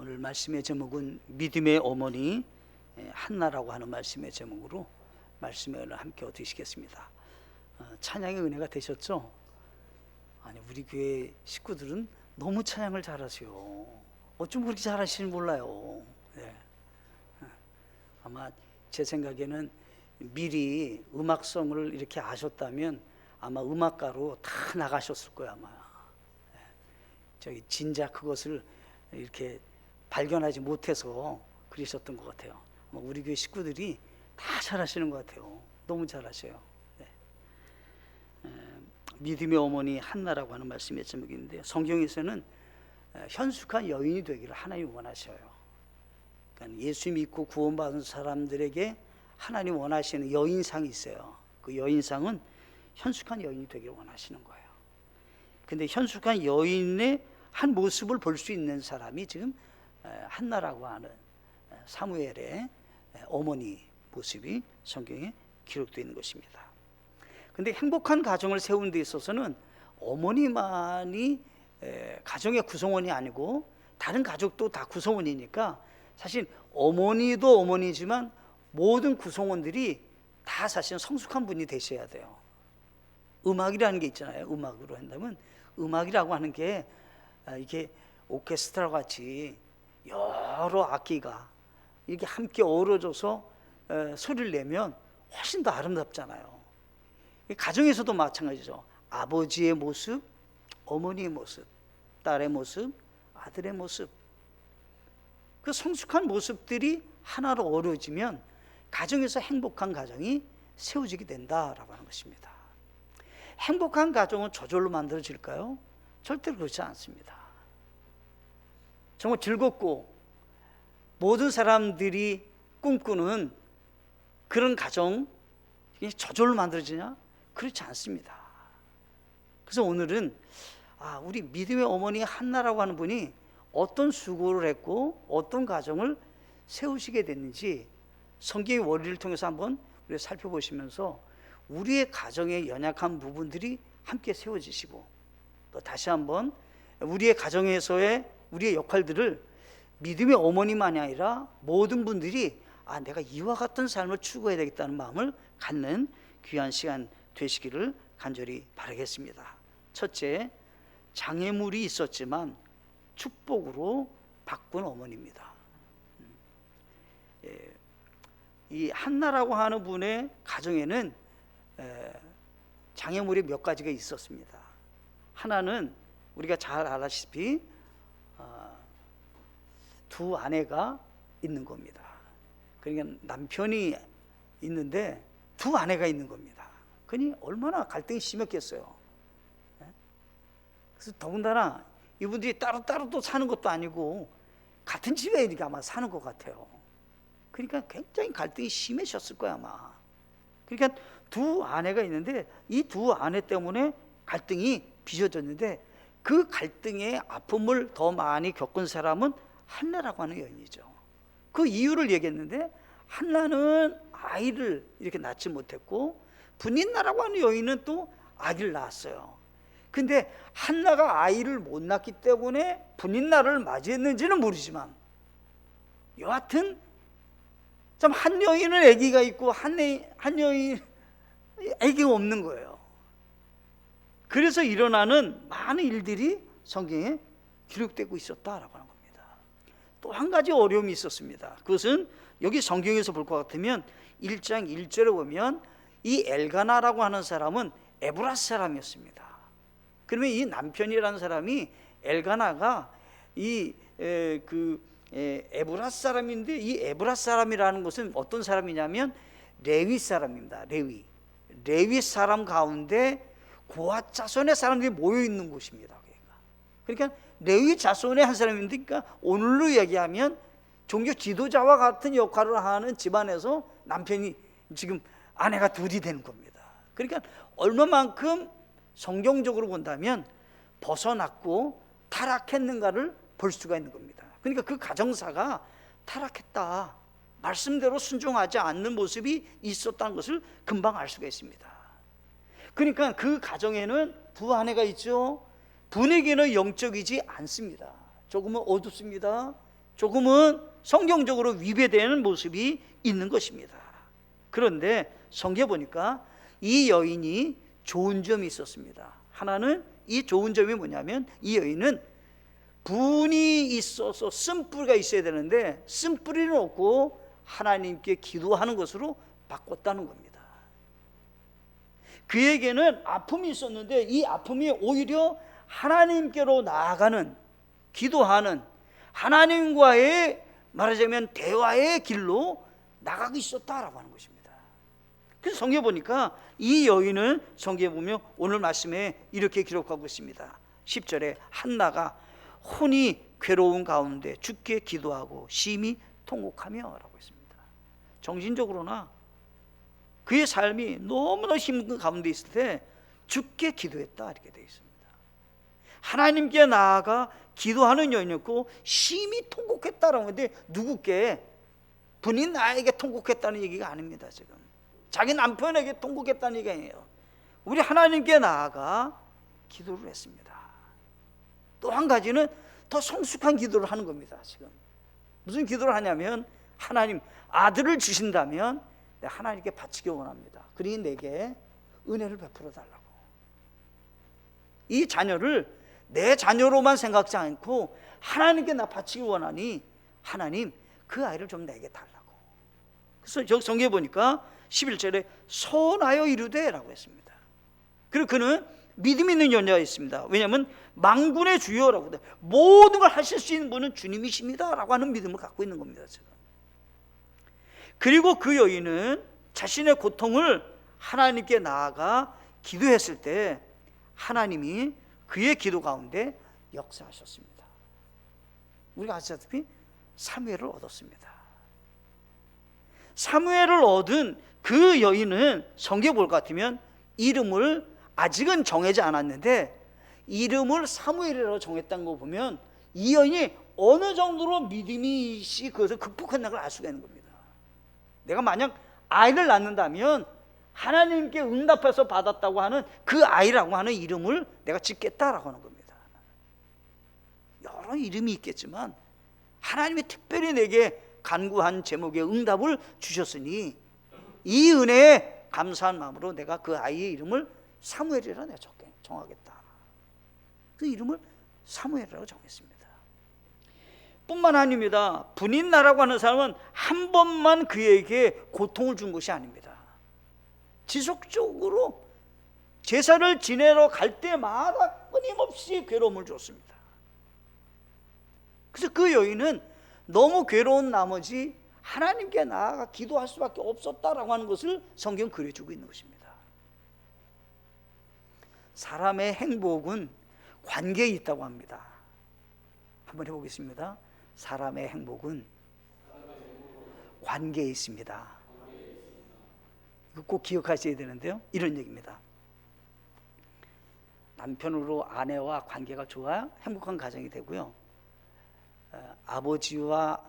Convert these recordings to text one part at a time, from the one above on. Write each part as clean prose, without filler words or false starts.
오늘 말씀의 제목은 믿음의 어머니 한나라고 하는 말씀의 제목으로 말씀을 함께 얻으시겠습니다. 찬양의 은혜가 되셨죠? 아니, 우리 교회 식구들은 너무 찬양을 잘하세요. 어쩜 그렇게 잘하시는지 몰라요. 네. 아마 제 생각에는 미리 음악성을 이렇게 아셨다면 아마 음악가로 다 나가셨을 거예요. 아마 저기 진작 그것을 이렇게 발견하지 못해서 그러셨던 것 같아요. 우리 교회 식구들이 다 잘하시는 것 같아요. 너무 잘하셔요. 네. 믿음의 어머니 한나라고 하는 말씀의 제목인데, 성경에서는 현숙한 여인이 되기를 하나님 원하셔요. 그러니까 예수 믿고 구원받은 사람들에게 하나님 원하시는 여인상이 있어요. 그 여인상은 현숙한 여인이 되기를 원하시는 거예요. 근데 현숙한 여인의 한 모습을 볼 수 있는 사람이 지금 한나라고 하는 사무엘의 어머니 모습이 성경에 기록되어 있는 것입니다. 근데 행복한 가정을 세우는 데 있어서는 어머니만이 가정의 구성원이 아니고 다른 가족도 다 구성원이니까 사실 어머니도 어머니지만 모든 구성원들이 다 사실 성숙한 분이 되셔야 돼요. 음악이라는 게 있잖아요. 음악으로 한다면 음악이라고 하는 게 이게 오케스트라 같이 여러 악기가 이렇게 함께 어우러져서 소리를 내면 훨씬 더 아름답잖아요. 가정에서도 마찬가지죠. 아버지의 모습, 어머니의 모습, 딸의 모습, 아들의 모습, 그 성숙한 모습들이 하나로 어우러지면 가정에서 행복한 가정이 세워지게 된다라고 하는 것입니다. 행복한 가정은 저절로 만들어질까요? 절대로 그렇지 않습니다. 정말 즐겁고 모든 사람들이 꿈꾸는 그런 가정, 이게 저절로 만들어지냐? 그렇지 않습니다. 그래서 오늘은 우리 믿음의 어머니 한나라고 하는 분이 어떤 수고를 했고 어떤 가정을 세우시게 됐는지 성경의 원리를 통해서 한번 우리가 살펴보시면서 우리의 가정의 연약한 부분들이 함께 세워지시고, 또 다시 한번 우리의 가정에서의 우리의 역할들을 믿음의 어머니만이 아니라 모든 분들이 내가 이와 같은 삶을 추구해야 되겠다는 마음을 갖는 귀한 시간 되시기를 간절히 바라겠습니다. 첫째, 장애물이 있었지만 축복으로 바꾼 어머니입니다. 이 한나라고 하는 분의 가정에는 장애물이 몇 가지가 있었습니다. 하나는 우리가 잘 알다시피 두 아내가 있는 겁니다. 그러니까 남편이 있는데 두 아내가 있는 겁니다. 그러니 얼마나 갈등이 심했겠어요. 그래서 더군다나 이분들이 따로따로 또 사는 것도 아니고 같은 집에 이렇게 아마 사는 것 같아요. 그러니까 굉장히 갈등이 심해졌을 거야 아마. 그러니까 두 아내가 있는데 이 두 아내 때문에 갈등이 빚어졌는데, 그 갈등의 아픔을 더 많이 겪은 사람은 한나라고 하는 여인이죠. 그 이유를 얘기했는데, 한나는 아이를 이렇게 낳지 못했고 분인나라고 하는 여인은 또 아기를 낳았어요. 근데 한나가 아이를 못 낳기 때문에 분인나를 맞이했는지는 모르지만 여하튼 참 한 여인은 아기가 있고 한 여인 아기가 없는 거예요. 그래서 일어나는 많은 일들이 성경에 기록되고 있었다라고 하는 겁니다. 또 한 가지 어려움이 있었습니다. 그것은 여기 성경에서 볼 것 같으면 1장 1절에 보면 이 엘가나라고 하는 사람은 에브라스 사람이었습니다. 그러면 이 남편이라는 사람이 엘가나가 에브라스 사람인데, 이 에브라스 사람이라는 것은 어떤 사람이냐면 레위 사람입니다. 레위 사람 가운데 고아 자손의 사람들이 모여 있는 곳입니다. 그러니까 레위 자손의 한 사람인데, 그러니까 오늘로 얘기하면 종교 지도자와 같은 역할을 하는 집안에서 남편이 지금 아내가 둘이 되는 겁니다. 그러니까 얼마만큼 성경적으로 본다면 벗어났고 타락했는가를 볼 수가 있는 겁니다. 그러니까 그 가정사가 타락했다, 말씀대로 순종하지 않는 모습이 있었다는 것을 금방 알 수가 있습니다. 그러니까 그 가정에는 두 아내가 있죠. 분위기는 영적이지 않습니다. 조금은 어둡습니다. 조금은 성경적으로 위배되는 모습이 있는 것입니다. 그런데 성경에 보니까 이 여인이 좋은 점이 있었습니다. 하나는, 이 좋은 점이 뭐냐면, 이 여인은 분이 있어서 쓴뿌리가 있어야 되는데 쓴뿌리는 없고 하나님께 기도하는 것으로 바꿨다는 겁니다. 그에게는 아픔이 있었는데 이 아픔이 오히려 하나님께로 나아가는, 기도하는, 하나님과의 말하자면 대화의 길로 나가고 있었다라고 하는 것입니다. 그래서 성경에 보니까 이 여인은, 성경에 보면 오늘 말씀에 이렇게 기록하고 있습니다. 10절에 한나가 혼이 괴로운 가운데 주께 기도하고 심히 통곡하며 라고 했습니다. 정신적으로나 그의 삶이 너무나 힘든 가운데 있을 때 주께 기도했다 이렇게 되어 있습니다. 하나님께 나아가 기도하는 여인이었고 심히 통곡했다라고 하는데, 누구께? 본인 나에게 통곡했다는 얘기가 아닙니다. 지금 자기 남편에게 통곡했다는 얘기가 아니에요. 우리 하나님께 나아가 기도를 했습니다. 또 한 가지는 더 성숙한 기도를 하는 겁니다. 지금 무슨 기도를 하냐면, 하나님, 아들을 주신다면 내가 하나님께 바치기 원합니다. 그러니 내게 은혜를 베풀어 달라고. 이 자녀를 내 자녀로만 생각지 않고 하나님께 나 바치기 원하니 하나님, 그 아이를 좀 내게 달라고. 그래서 저 성경에 보니까 11절에 선하여 이르되 라고 했습니다. 그리고 그는 믿음 있는 여자가 있습니다. 왜냐하면 만군의 주여라고, 모든 걸 하실 수 있는 분은 주님이십니다 라고 하는 믿음을 갖고 있는 겁니다. 지금. 그리고 그 여인은 자신의 고통을 하나님께 나아가 기도했을 때 하나님이 그의 기도 가운데 역사하셨습니다. 우리가 아시다시피 사무엘을 얻었습니다. 사무엘을 얻은 그 여인은 성경에 볼 것 같으면 이름을 아직은 정하지 않았는데 이름을 사무엘이라고 정했다는 거 보면 이 여인이 어느 정도로 믿음이 그것을 극복했나 걸 알 수가 있는 겁니다. 내가 만약 아이를 낳는다면 하나님께 응답해서 받았다고 하는 그 아이라고 하는 이름을 내가 짓겠다라고 하는 겁니다. 여러 이름이 있겠지만 하나님이 특별히 내게 간구한 제목의 응답을 주셨으니 이 은혜에 감사한 마음으로 내가 그 아이의 이름을 사무엘이라 내가 정하겠다. 그 이름을 사무엘이라고 정했습니다. 뿐만 아닙니다. 분인나라고 하는 사람은 한 번만 그에게 고통을 준 것이 아닙니다. 지속적으로 제사를 지내러 갈 때마다 끊임없이 괴로움을 줬습니다. 그래서 그 여인은 너무 괴로운 나머지 하나님께 나아가 기도할 수밖에 없었다라고 하는 것을 성경은 그려주고 있는 것입니다. 사람의 행복은 관계에 있다고 합니다. 한번 해보겠습니다. 사람의 행복은 관계에 있습니다. 이거 꼭 기억하셔야 되는데요, 이런 얘기입니다. 남편으로 아내와 관계가 좋아야 행복한 가정이 되고요, 아버지와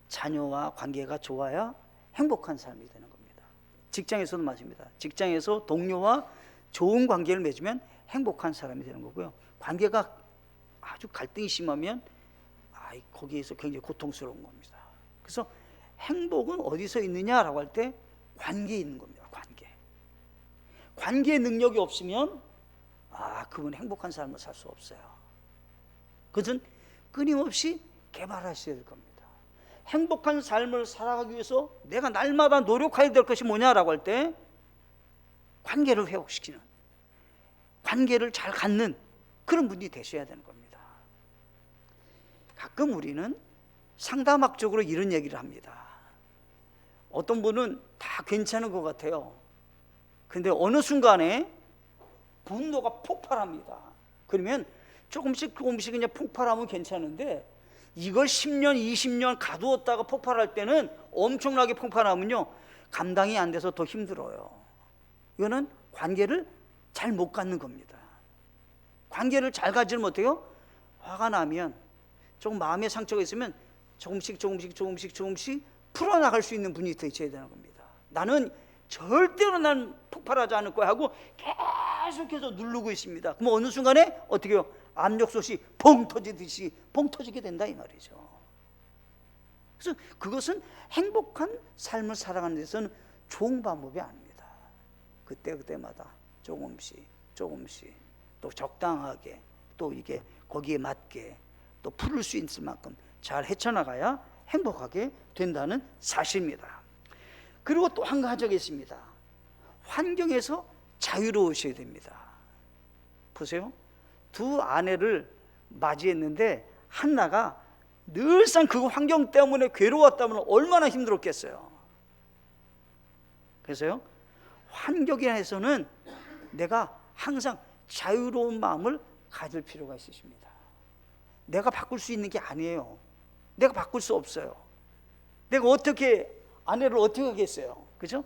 자녀와 관계가 좋아야 행복한 삶이 되는 겁니다. 직장에서도 마찬가지입니다. 직장에서 동료와 좋은 관계를 맺으면 행복한 사람이 되는 거고요, 관계가 아주 갈등이 심하면 거기에서 굉장히 고통스러운 겁니다. 그래서 행복은 어디서 있느냐라고 할 때 관계에 있는 겁니다. 관계의 능력이 없으면 그분 행복한 삶을 살 수 없어요. 그것은 끊임없이 개발하셔야 될 겁니다. 행복한 삶을 살아가기 위해서 내가 날마다 노력해야 될 것이 뭐냐라고 할 때 관계를 회복시키는, 관계를 잘 갖는 그런 분이 되셔야 되는 겁니다. 가끔 우리는 상담학적으로 이런 얘기를 합니다. 어떤 분은 다 괜찮은 것 같아요. 근데 어느 순간에 분노가 폭발합니다. 그러면 조금씩 그냥 폭발하면 괜찮은데 이걸 10년, 20년 가두었다가 폭발할 때는, 엄청나게 폭발하면요 감당이 안 돼서 더 힘들어요. 이거는 관계를 잘 못 갖는 겁니다. 관계를 잘 가지를 못해요. 화가 나면, 조금 마음의 상처가 있으면 조금씩 풀어나갈 수 있는 분이 되셔야 되는 겁니다. 나는 절대로 난 폭발하지 않을 거야 하고 계속해서 누르고 있습니다. 그럼 어느 순간에 어떻게 해요? 압력솥이 펑 터지듯이 펑 터지게 된다 이 말이죠. 그래서 그것은 행복한 삶을 살아가는 데서는 좋은 방법이 아닙니다. 그때마다 조금씩 또 적당하게 또 이게 거기에 맞게 또 풀을 수 있을 만큼 잘 헤쳐나가야 행복하게 된다는 사실입니다. 그리고 또 한 가지가 있습니다. 환경에서 자유로우셔야 됩니다. 보세요. 두 아내를 맞이했는데 한나가 늘상 그 환경 때문에 괴로웠다면 얼마나 힘들었겠어요. 그래서요, 환경에서는 내가 항상 자유로운 마음을 가질 필요가 있으십니다. 내가 바꿀 수 있는 게 아니에요. 내가 바꿀 수 없어요. 내가 어떻게 아내를 어떻게 하겠어요? 그죠?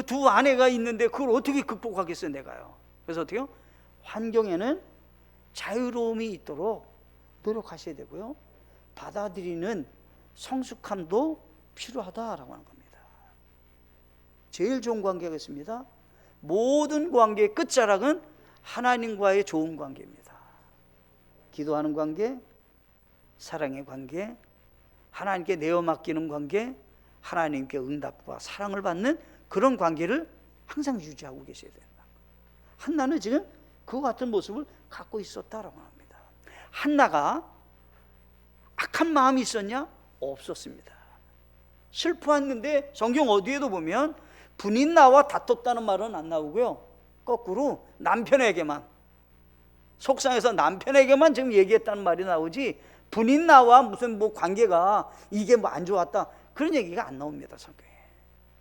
두 아내가 있는데 그걸 어떻게 극복하겠어요, 내가요? 그래서 어떻게요? 환경에는 자유로움이 있도록 노력하셔야 되고요, 받아들이는 성숙함도 필요하다라고 하는 겁니다. 제일 좋은 관계가 있습니다. 모든 관계의 끝자락은 하나님과의 좋은 관계입니다. 기도하는 관계, 사랑의 관계, 하나님께 내어 맡기는 관계, 하나님께 응답과 사랑을 받는 그런 관계를 항상 유지하고 계셔야 된다. 한나는 지금 그 같은 모습을 갖고 있었다라고 합니다. 한나가 악한 마음이 있었냐? 없었습니다. 슬퍼했는데 성경 어디에도 보면 분인 나와 다퉜다는 말은 안 나오고요, 거꾸로 남편에게만, 속상해서 남편에게만 지금 얘기했다는 말이 나오지 분인 나와 무슨 뭐 관계가 이게 뭐 안 좋았다 그런 얘기가 안 나옵니다, 성경에.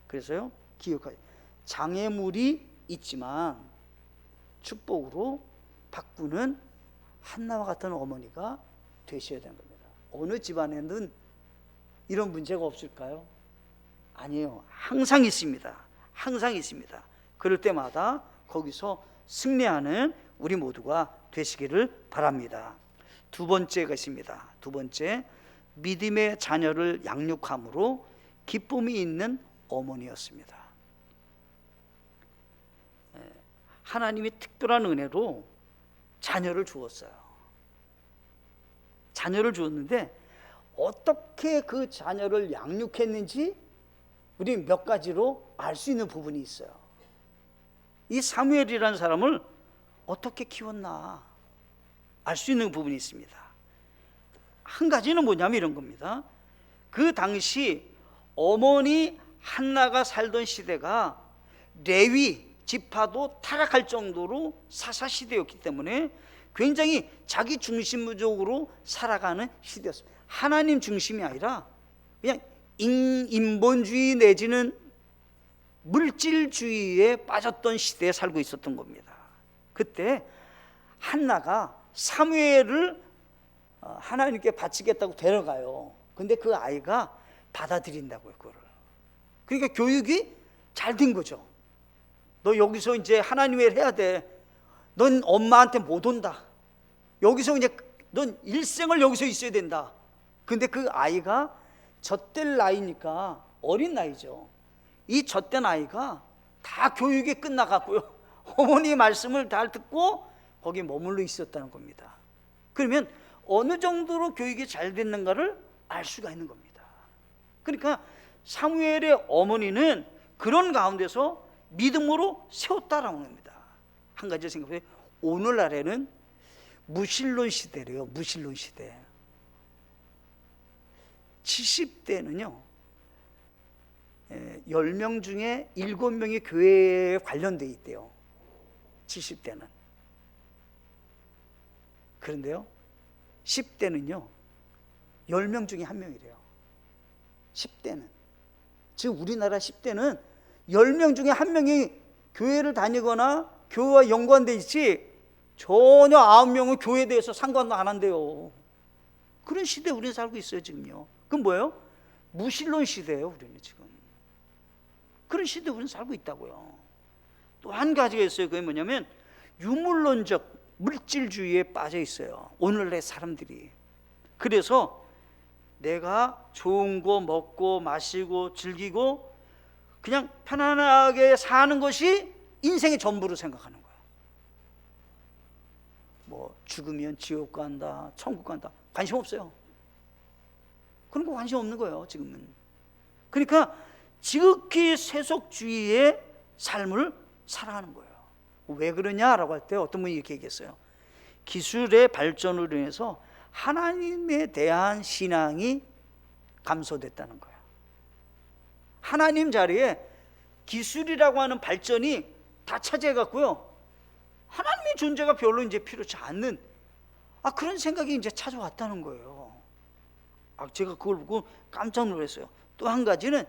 그래서요, 기억하세요. 장애물이 있지만 축복으로 바꾸는 한나와 같은 어머니가 되셔야 되는 겁니다. 어느 집안에는 이런 문제가 없을까요? 아니에요. 항상 있습니다. 항상 있습니다. 그럴 때마다 거기서 승리하는 우리 모두가 되시기를 바랍니다. 두 번째가 있습니다. 두 번째, 믿음의 자녀를 양육함으로 기쁨이 있는 어머니였습니다. 하나님이 특별한 은혜로 자녀를 주었어요. 자녀를 주었는데 어떻게 그 자녀를 양육했는지 우리 몇 가지로 알 수 있는 부분이 있어요. 이 사무엘이라는 사람을 어떻게 키웠나 알 수 있는 부분이 있습니다. 한 가지는 뭐냐면 이런 겁니다. 그 당시 어머니 한나가 살던 시대가 레위 지파도 타락할 정도로 사사시대였기 때문에 굉장히 자기 중심적으로 살아가는 시대였습니다. 하나님 중심이 아니라 그냥 인본주의 내지는 물질주의에 빠졌던 시대에 살고 있었던 겁니다. 그때 한나가 사무엘을 하나님께 바치겠다고 데려가요. 근데 그 아이가 받아들인다고요, 그거를. 그러니까 교육이 잘 된 거죠. 너 여기서 이제 하나님의 일 해야 돼. 넌 엄마한테 못 온다. 여기서 이제 넌 일생을 여기서 있어야 된다. 근데 그 아이가 젖될 나이니까 어린 나이죠. 이 젖된 아이가 다 교육이 끝나갔고요, 어머니 말씀을 다 듣고 거기 머물러 있었다는 겁니다. 그러면 어느 정도로 교육이 잘 됐는가를 알 수가 있는 겁니다. 그러니까 사무엘의 어머니는 그런 가운데서 믿음으로 세웠다라고 합니다. 한 가지 생각해 보세요. 오늘날에는 무신론 시대래요. 무신론 시대. 70대는요 10명 중에 7명이 교회에 관련돼 있대요. 70대는. 그런데요 10대는요 10명 중에 1명이래요. 10대는. 지금 우리나라 10대는 10명 중에 1명이 교회를 다니거나 교회와 연관돼 있지 전혀 9명은 교회에 대해서 상관도 안 한대요. 그런 시대에 우리는 살고 있어요 지금요. 그럼 뭐예요? 무신론 시대예요 우리는 지금. 그런 시대에 우리는 살고 있다고요. 또 한 가지가 있어요. 그게 뭐냐면 유물론적 물질주의에 빠져 있어요 오늘날 사람들이. 그래서 내가 좋은 거 먹고 마시고 즐기고 그냥 편안하게 사는 것이 인생의 전부로 생각하는 거예요. 뭐 죽으면 지옥 간다, 천국 간다, 관심 없어요. 그런 거 관심 없는 거예요 지금은. 그러니까 지극히 세속주의의 삶을 살아가는 거예요. 왜 그러냐라고 할 때 어떤 분이 이렇게 얘기했어요. 기술의 발전으로 인해서 하나님에 대한 신앙이 감소됐다는 거예요. 하나님 자리에 기술이라고 하는 발전이 다 차지해갖고요, 하나님의 존재가 별로 이제 필요치 않는 그런 생각이 이제 찾아왔다는 거예요. 제가 그걸 보고 깜짝 놀랐어요. 또 한 가지는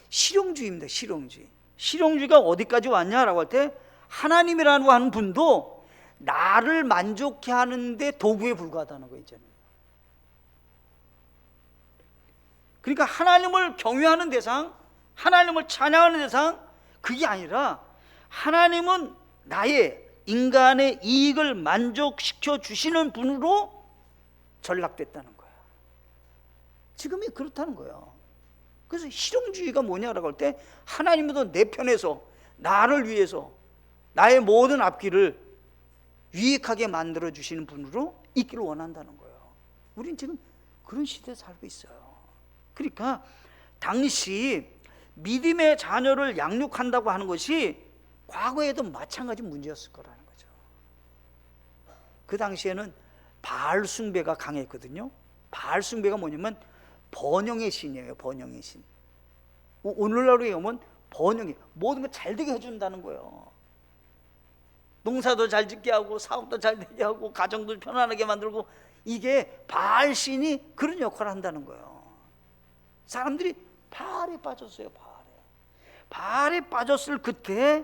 실용주의입니다. 실용주의. 실용주의가 어디까지 왔냐라고 할 때 하나님이라고 하는 분도 나를 만족해 하는데 도구에 불과하다는 거예요 이제는. 그러니까 하나님을 경외하는 대상, 하나님을 찬양하는 대상, 그게 아니라 하나님은 나의 인간의 이익을 만족시켜 주시는 분으로 전락됐다는 거예요. 지금이 그렇다는 거예요. 그래서 실용주의가 뭐냐라고 할 때 하나님도 내 편에서 나를 위해서 나의 모든 앞길을 유익하게 만들어 주시는 분으로 있기를 원한다는 거예요. 우린 지금 그런 시대에 살고 있어요. 그러니까 당시 믿음의 자녀를 양육한다고 하는 것이 과거에도 마찬가지 문제였을 거라는 거죠. 그 당시에는 바알 숭배가 강했거든요. 바알 숭배가 뭐냐면 번영의 신이에요. 번영의 신. 오늘날로 얘기하면 번영이 모든 거 잘 되게 해준다는 거예요. 농사도 잘 짓게 하고 사업도 잘 되게 하고 가정도 편안하게 만들고, 이게 바알 신이 그런 역할을 한다는 거예요. 사람들이 바알에 빠졌어요. 바알에 빠졌을 그때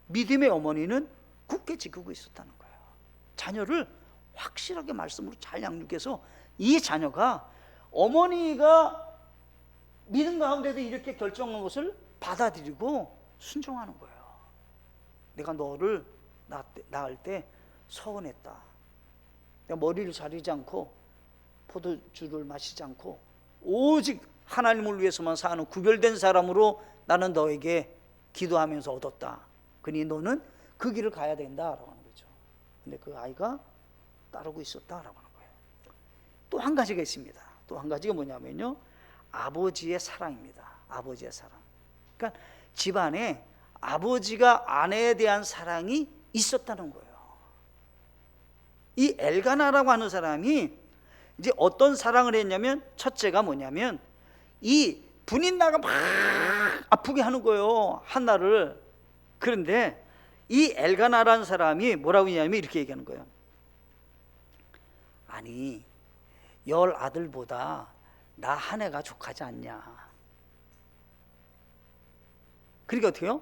믿음의 어머니는 굳게 지키고 있었다는 거예요. 자녀를 확실하게 말씀으로 잘 양육해서 이 자녀가 어머니가 믿음 가운데도 이렇게 결정한 것을 받아들이고 순종하는 거예요. 내가 너를 낳을 때 서운했다. 내가 머리를 자르지 않고 포도주를 마시지 않고 오직 하나님을 위해서만 사는 구별된 사람으로 나는 너에게 기도하면서 얻었다. 그러니 너는 그 길을 가야 된다라고 하는 거죠. 근데 그 아이가 따르고 있었다라고 하는 거예요. 또 한 가지가 있습니다. 또 한 가지가 뭐냐면요, 아버지의 사랑입니다. 아버지의 사랑. 그러니까 집안에 아버지가 아내에 대한 사랑이 있었다는 거예요. 이 엘가나라고 하는 사람이 이제 어떤 사랑을 했냐면, 첫째가 뭐냐면 이 분인나가 막 아프게 하는 거예요, 한나를. 그런데 이 엘가나라는 사람이 뭐라고 했냐면 이렇게 얘기하는 거예요. 아니, 10 아들보다 나 한 애가 족하지 않냐. 그러니까 어떻게 해요?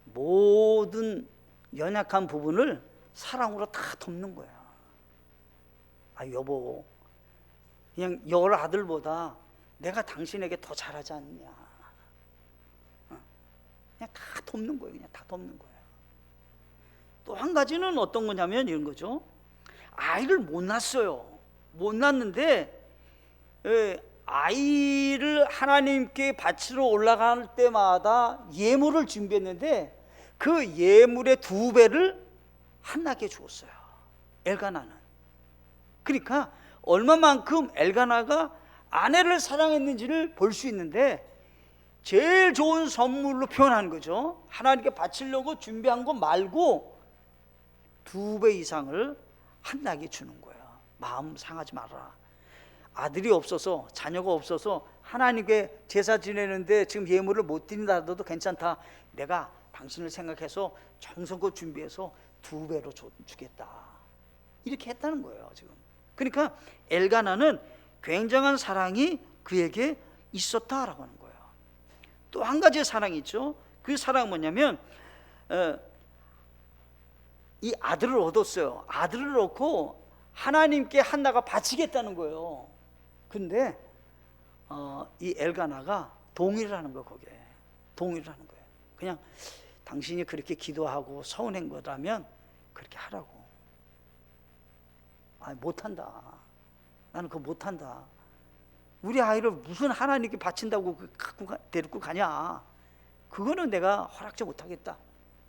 모든 연약한 부분을 사랑으로 다 덮는 거야. 여보, 그냥 10 아들보다 내가 당신에게 더 잘하지 않냐. 그냥 다 덮는 거예요. 그냥 다 덮는 거예요. 또 한 가지는 어떤 거냐면 이런 거죠. 아이를 못 낳았어요. 못 낳았는데 아이를 하나님께 바치러 올라갈 때마다 예물을 준비했는데 그 예물의 2배를 한나에게 주었어요, 엘가나는. 그러니까 얼마만큼 엘가나가 아내를 사랑했는지를 볼 수 있는데, 제일 좋은 선물로 표현하는 거죠. 하나님께 바치려고 준비한 거 말고 2배 이상을 한나에게 주는 거예요. 마음 상하지 말아라. 아들이 없어서, 자녀가 없어서 하나님께 제사 지내는데 지금 예물을 못 드린다 하더라도 괜찮다. 내가 당신을 생각해서 정성껏 준비해서 2배로 주겠다. 이렇게 했다는 거예요 지금. 그러니까 엘가나는 굉장한 사랑이 그에게 있었다라고 하는 거예요. 또 한 가지의 사랑이 있죠. 그 사랑은 뭐냐면 이 아들을 얻었어요. 아들을 얻고 하나님께 한나가 바치겠다는 거예요. 근데 이 엘가나가 동의를 하는 거예요. 거기에 동의를 하는 거예요. 그냥 당신이 그렇게 기도하고 서운한 거라면 그렇게 하라고. 못한다. 나는 그거 못한다. 우리 아이를 무슨 하나님께 바친다고 갖고 데리고 가냐. 그거는 내가 허락지 못하겠다.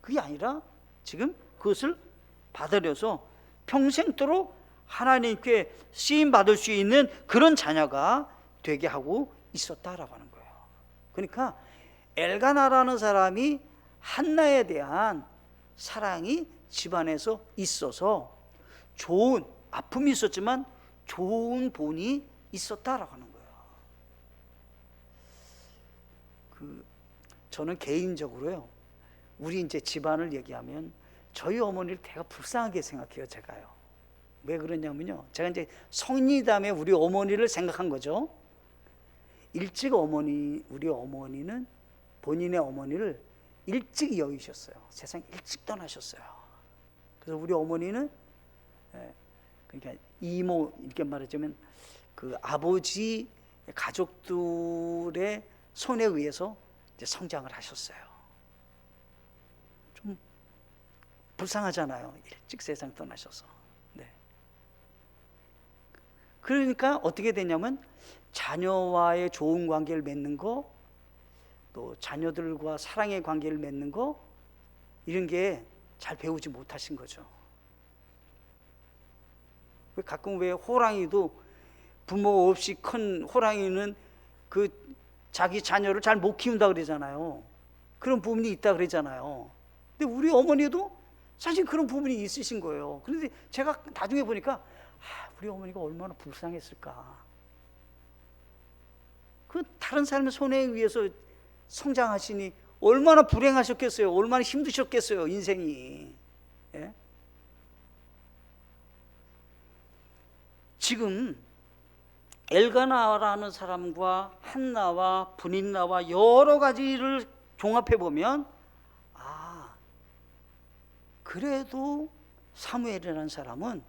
그게 아니라 지금 그것을 받아들여서 평생도록 하나님께 쓰임 받을 수 있는 그런 자녀가 되게 하고 있었다라고 하는 거예요. 그러니까 엘가나라는 사람이 한나에 대한 사랑이 집안에서 있어서 좋은, 아픔이 있었지만 좋은 본이 있었다라고 하는 거예요. 저는 개인적으로요, 우리 이제 집안을 얘기하면 저희 어머니를 되게 불쌍하게 생각해요. 제가요. 왜 그러냐면요, 제가 이제 성인이 다음에 우리 어머니를 생각한 거죠. 일찍 우리 어머니는 본인의 어머니를 일찍 여의셨어요. 세상 일찍 떠나셨어요. 그래서 우리 어머니는 그러니까 이모, 이렇게 말하자면 그 아버지 가족들의 손에 의해서 이제 성장을 하셨어요. 좀 불쌍하잖아요. 일찍 세상 떠나셔서. 네. 그러니까 어떻게 되냐면 자녀와의 좋은 관계를 맺는 거, 또 자녀들과 사랑의 관계를 맺는 거, 이런 게 잘 배우지 못하신 거죠. 가끔 왜 호랑이도 부모 없이 큰 호랑이는 그 자기 자녀를 잘 못 키운다 그러잖아요. 그런 부분이 있다 그러잖아요. 근데 우리 어머니도 사실 그런 부분이 있으신 거예요. 그런데 제가 나중에 보니까 우리 어머니가 얼마나 불쌍했을까. 그 다른 사람의 손에 의해서 성장하시니 얼마나 불행하셨겠어요. 얼마나 힘드셨겠어요, 인생이. 예? 지금 엘가나라는 사람과 한나와 브닌나와 여러 가지를 종합해 보면 그래도 사무엘이라는 사람은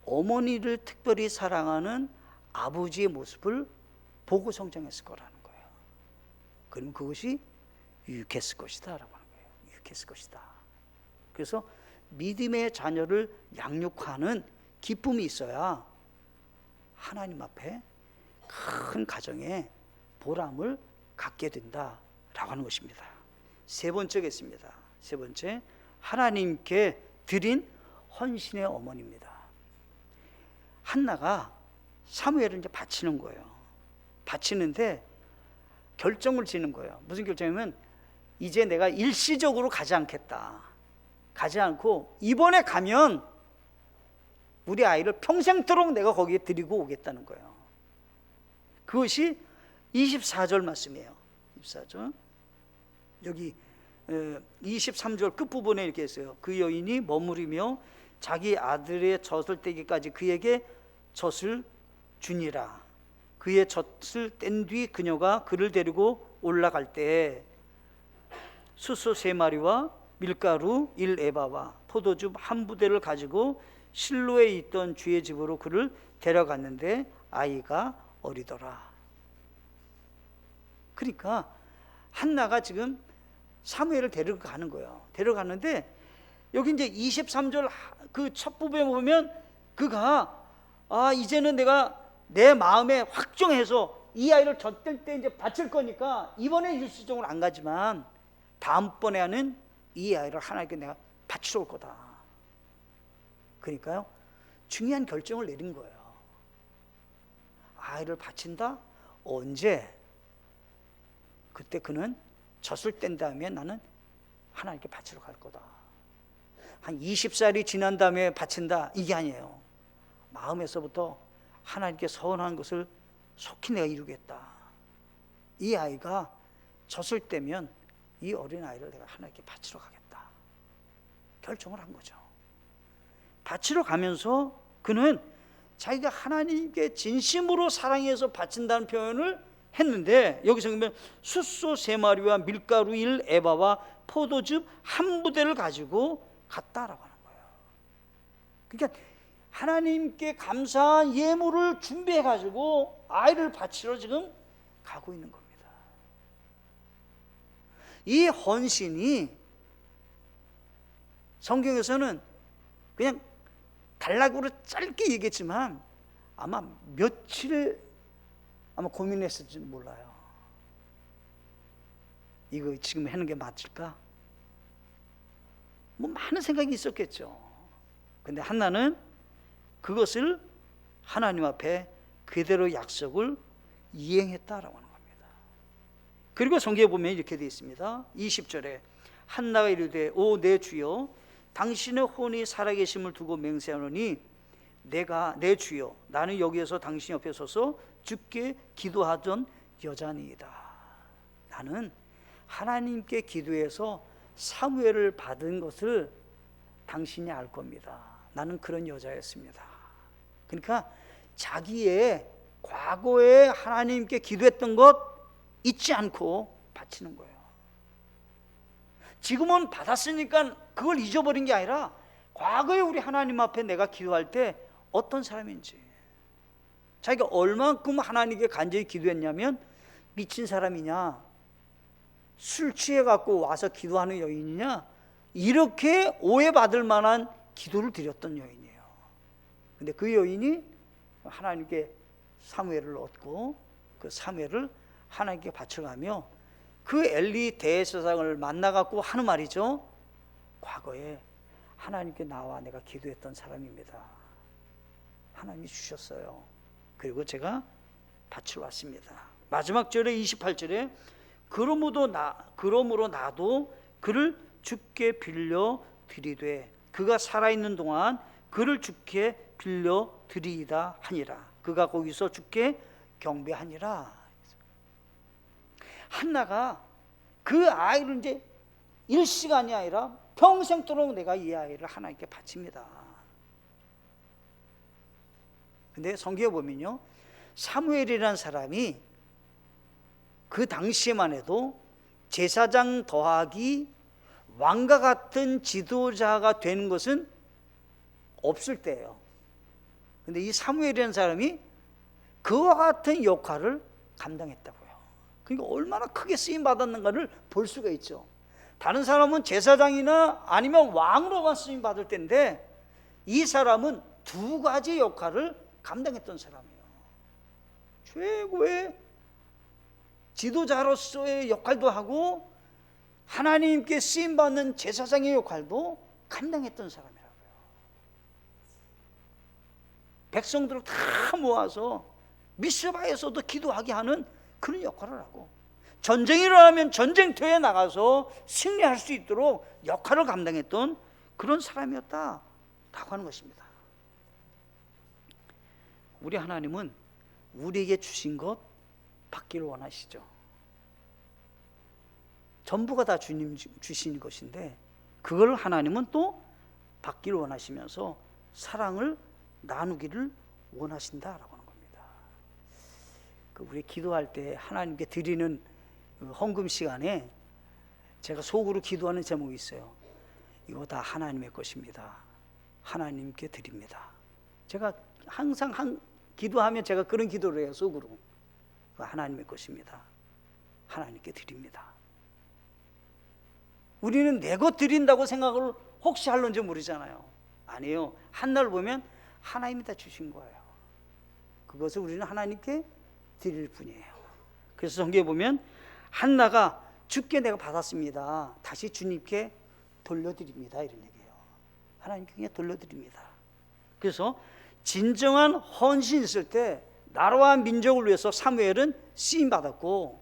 어머니를 특별히 사랑하는 아버지의 모습을 보고 성장했을 거라는 거예요. 그럼 그것이 유익했을 것이다 라고 하는 거예요. 유익했을 것이다. 그래서 믿음의 자녀를 양육하는 기쁨이 있어야 하나님 앞에 큰 가정에 보람을 갖게 된다라고 하는 것입니다. 세 번째겠습니다. 세 번째, 하나님께 드린 헌신의 어머니입니다. 한나가 사무엘을 이제 바치는 거예요. 바치는데 결정을 지는 거예요. 무슨 결정이면 이제 내가 일시적으로 가지 않겠다. 가지 않고 이번에 가면 우리 아이를 평생토록 내가 거기에 드리고 오겠다는 거예요. 그것이 24절 말씀이에요. 24절. 여기 23절 끝부분에 이렇게 했어요. 그 여인이 머무르며 자기 아들의 젖을 떼기까지 그에게 젖을 주니라. 그의 젖을 뗀 뒤 그녀가 그를 데리고 올라갈 때 숫소 3마리와 밀가루 1에바와 포도즙 1부대를 가지고 실로에 있던 주의 집으로 그를 데려갔는데 아이가 어리더라. 그러니까 한나가 지금 사무엘을 데려가는 거예요. 데려갔는데 여기 이제 23절 그 첫 부분에 보면 그가 이제는 내가 내 마음에 확정해서 이 아이를 젖될 때 이제 바칠 거니까 이번에 일시적으로 안 가지만 다음번에는 이 아이를 하나님께 내가 바치러 올 거다. 그러니까요, 중요한 결정을 내린 거예요. 아이를 바친다? 언제? 그때 그는 젖을 뗀 다음에 나는 하나님께 바치러 갈 거다. 한 20살이 지난 다음에 바친다, 이게 아니에요. 마음에서부터 하나님께 서운한 것을 속히 내가 이루겠다. 이 아이가 젖을 떼면 이 어린아이를 내가 하나님께 바치러 가겠다. 결정을 한 거죠. 바치러 가면서 그는 자기가 하나님께 진심으로 사랑해서 바친다는 표현을 했는데 여기서 보면 숫소 3마리와 밀가루 1에바와 포도즙 1부대를 가지고 갔다라고 하는 거예요. 그러니까 하나님께 감사한 예물을 준비해 가지고 아이를 바치러 지금 가고 있는 겁니다. 이 헌신이 성경에서는 그냥 단락으로 짧게 얘기했지만 아마 며칠 고민했을지 몰라요. 이거 지금 하는 게 맞을까? 많은 생각이 있었겠죠. 근데 한나는 그것을 하나님 앞에 그대로 약속을 이행했다라고 하는 겁니다. 그리고 성경에 보면 이렇게 되어 있습니다. 20절에 한나가 이르되 오 내 주여 당신의 혼이 살아계심을 두고 맹세하노니 내가 내 주여 나는 여기에서 당신 옆에 서서 주께 기도하던 여자니이다. 나는 하나님께 기도해서 사무엘을 받은 것을 당신이 알 겁니다. 나는 그런 여자였습니다. 그러니까 자기의 과거에 하나님께 기도했던 것 잊지 않고 바치는 거예요. 지금은 받았으니까 그걸 잊어버린 게 아니라 과거에 우리 하나님 앞에 내가 기도할 때 어떤 사람인지, 자기가 얼만큼 하나님께 간절히 기도했냐면 미친 사람이냐, 술 취해갖고 와서 기도하는 여인이냐, 이렇게 오해받을 만한 기도를 드렸던 여인이에요. 근데 그 여인이 하나님께 사무엘을 얻고 그 사무엘을 하나님께 바쳐가며 그 엘리 대제사장을 만나갖고 하는 말이죠. 과거에 하나님께 나와 내가 기도했던 사람입니다. 하나님이 주셨어요. 그리고 제가 바치러 왔습니다. 마지막 절에 28절에 그러므로 나도 그를 주께 빌려 드리되 그가 살아있는 동안 그를 주께 빌려 드리이다 하니라. 그가 거기서 주께 경배하니라. 한나가 그 아이를 이제 일시간이 아니라 평생도록 내가 이 아이를 하나님께 바칩니다. 근데 성경에 보면요, 사무엘이라는 사람이 그 당시에만 해도 제사장 더하기 왕과 같은 지도자가 되는 것은 없을 때예요. 근데 이 사무엘이라는 사람이 그와 같은 역할을 감당했다고요. 그러니까 얼마나 크게 쓰임 받았는가를 볼 수가 있죠. 다른 사람은 제사장이나 아니면 왕으로만 쓰임 받을 텐데 이 사람은 두 가지 역할을 감당했던 사람이에요. 최고의 지도자로서의 역할도 하고 하나님께 쓰임받는 제사장의 역할도 감당했던 사람이라고요. 백성들을 다 모아서 미스바에서도 기도하게 하는 그런 역할을 하고, 전쟁이 일어나면 전쟁터에 나가서 승리할 수 있도록 역할을 감당했던 그런 사람이었다라고 하는 것입니다. 우리 하나님은 우리에게 주신 것 받기를 원하시죠. 전부가 다 주님 주신 것인데 그걸 하나님은 또 받기를 원하시면서 사랑을 나누기를 원하신다라고 하는 겁니다. 우리 기도할 때 하나님께 드리는 헌금 시간에 제가 속으로 기도하는 제목이 있어요. 이거 다 하나님의 것입니다. 하나님께 드립니다. 제가 항상 기도하면 제가 그런 기도를 해요. 속으로. 하나님의 것입니다. 하나님께 드립니다. 우리는 내 것 드린다고 생각을 혹시 할런지 모르잖아요. 아니에요. 한날 보면 하나님이 다 주신 거예요. 그것을 우리는 하나님께 드릴 뿐이에요. 그래서 성경에 보면 한나가 주께 내가 받았습니다. 다시 주님께 돌려드립니다. 이런 얘기예요. 하나님께 그냥 돌려드립니다. 그래서 진정한 헌신이 있을 때 나라와 민족을 위해서 사무엘은 쓰임받았고,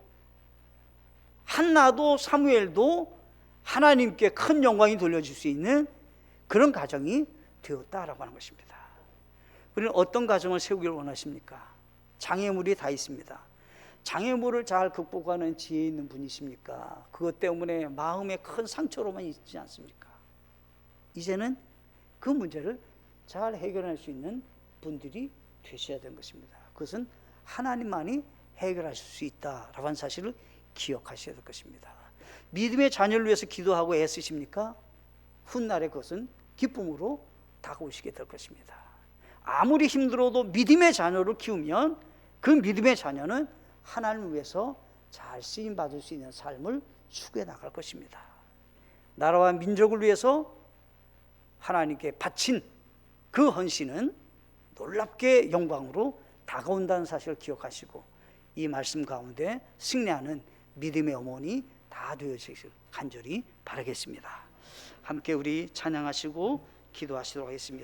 한나도 사무엘도 하나님께 큰 영광이 돌려줄 수 있는 그런 가정이 되었다라고 하는 것입니다. 우리는 어떤 가정을 세우기를 원하십니까? 장애물이 다 있습니다. 장애물을 잘 극복하는 지혜 있는 분이십니까? 그것 때문에 마음에 큰 상처로만 있지 않습니까? 이제는 그 문제를 잘 해결할 수 있는 분들이 되셔야 되는 것입니다. 그것은 하나님만이 해결하실 수 있다라고 하는 사실을 기억하셔야 될 것입니다. 믿음의 자녀를 위해서 기도하고 애쓰십니까? 훗날에 그것은 기쁨으로 다가오시게 될 것입니다. 아무리 힘들어도 믿음의 자녀를 키우면 그 믿음의 자녀는 하나님을 위해서 잘 쓰임받을 수 있는 삶을 추구해 나갈 것입니다. 나라와 민족을 위해서 하나님께 바친 그 헌신은 놀랍게 영광으로 다가온다는 사실을 기억하시고 이 말씀 가운데 승리하는 믿음의 어머니 다 되어지길 간절히 바라겠습니다. 함께 우리 찬양하시고 기도하시도록 하겠습니다.